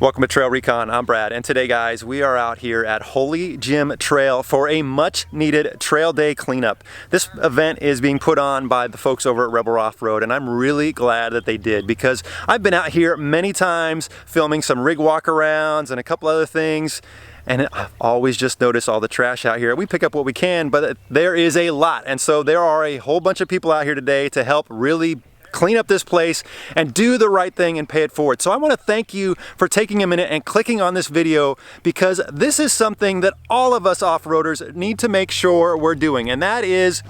Welcome to TrailRecon. I'm Brad, and today, guys, we are out here at Holy Jim Trail for a much-needed trail day cleanup. This event is being put on by the folks over at Rebel Off-Road, and I'm really glad that they did because I've been out here many times filming some rig walk-arounds and a couple other things, and I've always just noticed all the trash out here. We pick up what we can, but there is a lot, and so there are a whole bunch of people out here today to help really clean up this place and do the right thing and pay it forward. So I want to thank you for taking a minute and clicking on this video, because this is something that all of us off-roaders need to make sure we're doing, and that is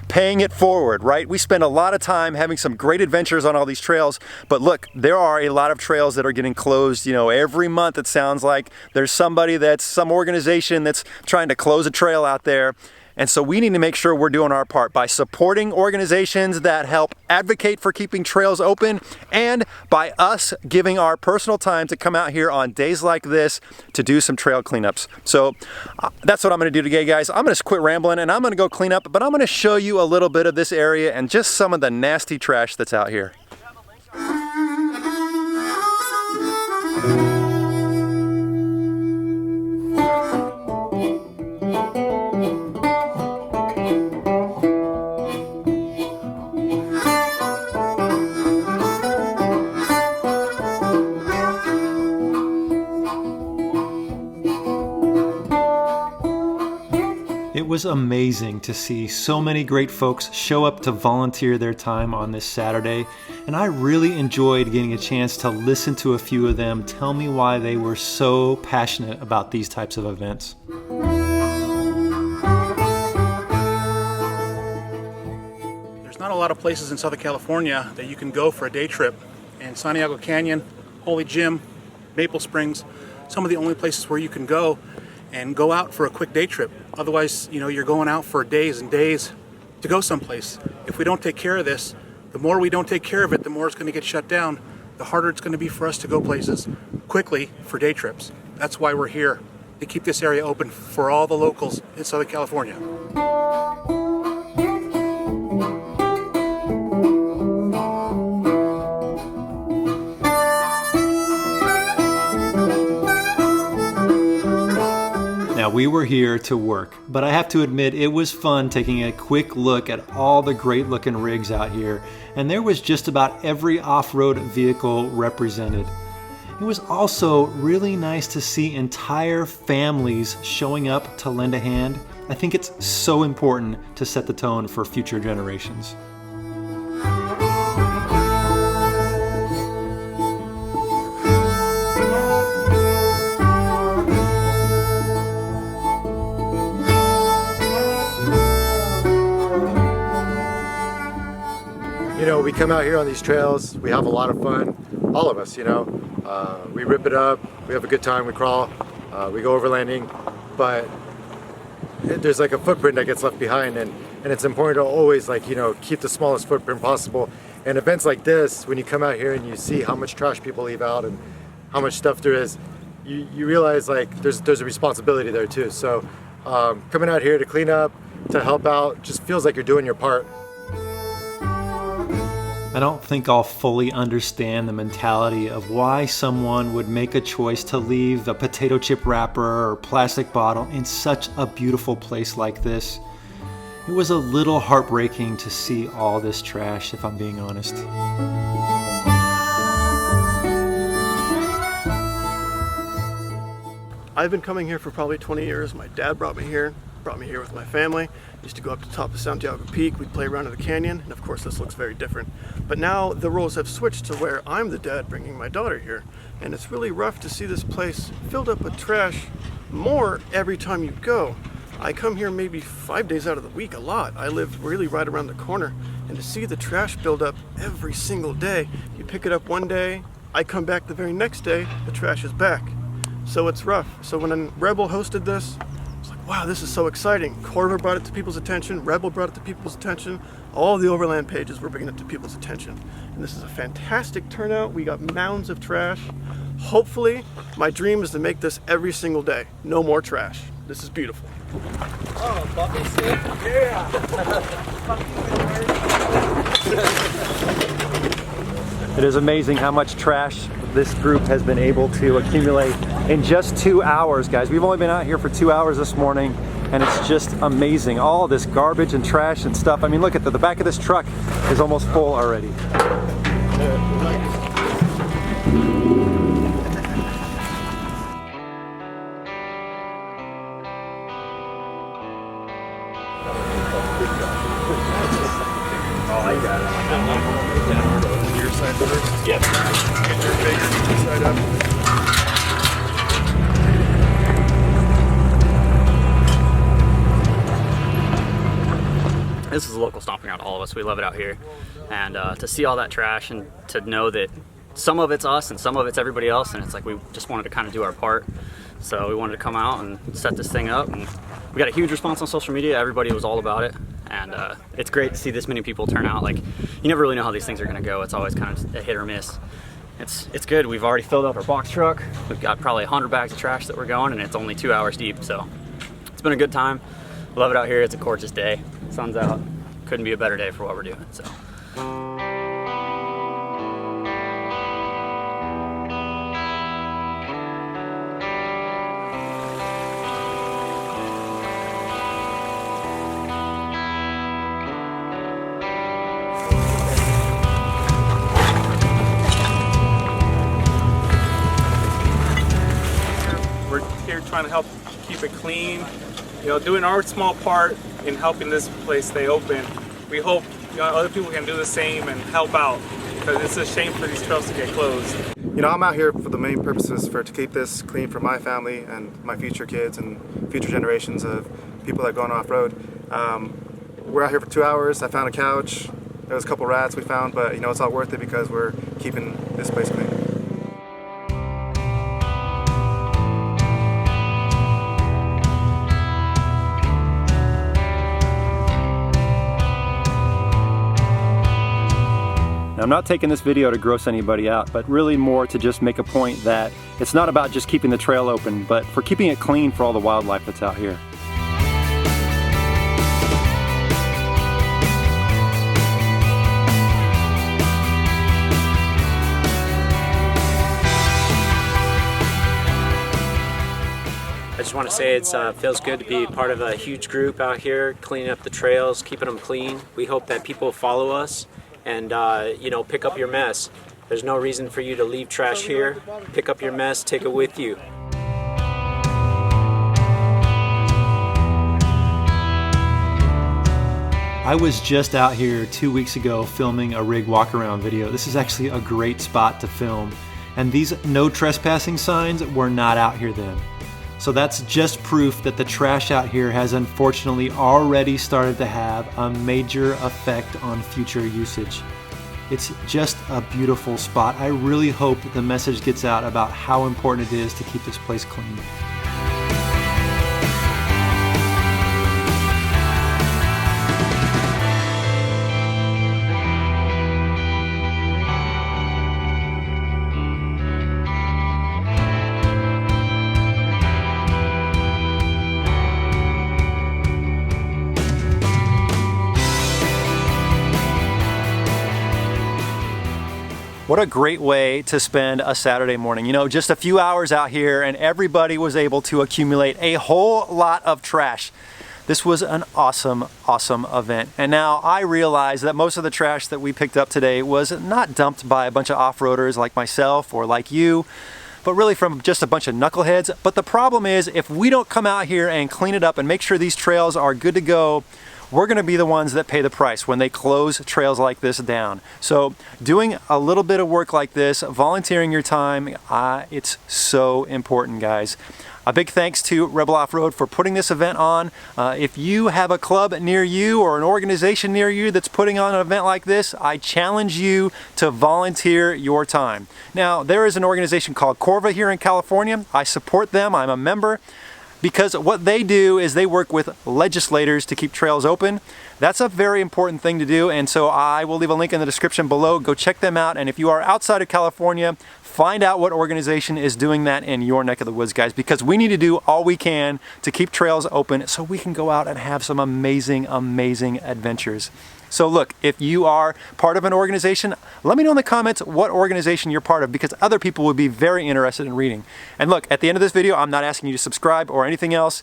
paying it forward, right? We spend a lot of time having some great adventures on all these trails, but look, there are a lot of trails that are getting closed. You know, every month it sounds like there's somebody some organization that's trying to close a trail out there. And so we need to make sure we're doing our part by supporting organizations that help advocate for keeping trails open, and by us giving our personal time to come out here on days like this to do some trail cleanups. So that's what I'm going to do today, guys. I'm going to quit rambling and I'm going to go clean up, but I'm going to show you a little bit of this area and just some of the nasty trash that's out here. It was amazing to see so many great folks show up to volunteer their time on this Saturday, and I really enjoyed getting a chance to listen to a few of them tell me why they were so passionate about these types of events. There's not a lot of places in Southern California that you can go for a day trip, and Santiago Canyon, Holy Jim, Maple Springs, some of the only places where you can go and go out for a quick day trip. Otherwise, you know, you're going out for days and days to go someplace. If we don't take care of this, the more we don't take care of it, the more it's going to get shut down, the harder it's going to be for us to go places quickly for day trips. That's why we're here, to keep this area open for all the locals in Southern California. Now, we were here to work, but I have to admit it was fun taking a quick look at all the great looking rigs out here, and there was just about every off-road vehicle represented. It was also really nice to see entire families showing up to lend a hand. I think it's so important to set the tone for future generations. You know, we come out here on these trails, we have a lot of fun, all of us, you know. We rip it up, we have a good time, we crawl, we go overlanding, but there's like a footprint that gets left behind, and it's important to always, like, you know, keep the smallest footprint possible. And events like this, when you come out here and you see how much trash people leave out and how much stuff there is, you realize, like, there's a responsibility there too. So coming out here to clean up, to help out, just feels like you're doing your part. I don't think I'll fully understand the mentality of why someone would make a choice to leave the potato chip wrapper or plastic bottle in such a beautiful place like this. It was a little heartbreaking to see all this trash, if I'm being honest. I've been coming here for probably 20 years. My dad brought me here with my family. Used to go up to the top of Santiago Peak, we'd play around in the canyon, and of course this looks very different. But now the roles have switched to where I'm the dad bringing my daughter here, and it's really rough to see this place filled up with trash more every time you go. I come here maybe 5 days out of the week, a lot. I live really right around the corner, and to see the trash build up every single day, you pick it up one day, I come back the very next day, the trash is back. So it's rough. So when Rebel hosted this, wow, this is so exciting. Corver brought it to people's attention, Rebel brought it to people's attention, all the overland pages were bringing it to people's attention. And this is a fantastic turnout. We got mounds of trash. Hopefully, my dream is to make this every single day. No more trash. This is beautiful. Oh, bucket stick? Yeah! It is amazing how much trash this group has been able to accumulate in just 2 hours, guys. We've only been out here for 2 hours this morning, and it's just amazing. All this garbage and trash and stuff. I mean, look at the back of this truck is almost full already. Yep. Get your bigger side up. This is a local stomping ground to all of us. We love it out here. And to see all that trash and to know that some of it's us and some of it's everybody else, and it's like we just wanted to kind of do our part. So we wanted to come out and set this thing up, and we got a huge response on social media. Everybody was all about it. And it's great to see this many people turn out. Like, you never really know how these things are gonna go. It's always kind of a hit or miss. It's good. We've already filled up our box truck. We've got probably 100 bags of trash that we're going, and it's only 2 hours deep. So it's been a good time. Love it out here. It's a gorgeous day. Sun's out. Couldn't be a better day for what we're doing. So. We're here trying to help keep it clean, you know, doing our small part in helping this place stay open. We hope, you know, other people can do the same and help out, because it's a shame for these trails to get closed. You know, I'm out here for the main purposes to keep this clean for my family and my future kids and future generations of people that are going off-road. We're out here for 2 hours. I found a couch. There was a couple rats we found, but you know, it's all worth it because we're keeping this place clean. I'm not taking this video to gross anybody out, but really more to just make a point that it's not about just keeping the trail open, but for keeping it clean for all the wildlife that's out here. I just want to say it feels good to be part of a huge group out here, cleaning up the trails, keeping them clean. We hope that people follow us and you know, pick up your mess. There's no reason for you to leave trash here. Pick up your mess, take it with you. I was just out here 2 weeks ago filming a rig walk around video. This is actually a great spot to film. And these no trespassing signs were not out here then. So that's just proof that the trash out here has unfortunately already started to have a major effect on future usage. It's just a beautiful spot. I really hope the message gets out about how important it is to keep this place clean. What a great way to spend a Saturday morning. You know, just a few hours out here and everybody was able to accumulate a whole lot of trash. This was an awesome, awesome event. And now I realize that most of the trash that we picked up today was not dumped by a bunch of off-roaders like myself or like you, but really from just a bunch of knuckleheads. But the problem is, if we don't come out here and clean it up and make sure these trails are good to go, we're gonna be the ones that pay the price when they close trails like this down. So doing a little bit of work like this, volunteering your time, it's so important, guys. A big thanks to Rebel Off-Road for putting this event on. If you have a club near you or an organization near you that's putting on an event like this, I challenge you to volunteer your time. Now, there is an organization called Corva here in California. I support them, I'm a member, because what they do is they work with legislators to keep trails open. That's a very important thing to do, and so I will leave a link in the description below. Go check them out, and if you are outside of California, find out what organization is doing that in your neck of the woods, guys, because we need to do all we can to keep trails open so we can go out and have some amazing, amazing adventures. So look, if you are part of an organization, let me know in the comments what organization you're part of, because other people would be very interested in reading. And look, at the end of this video, I'm not asking you to subscribe or anything else.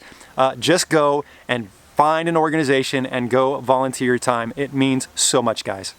Just go and find an organization and go volunteer your time. It means so much, guys.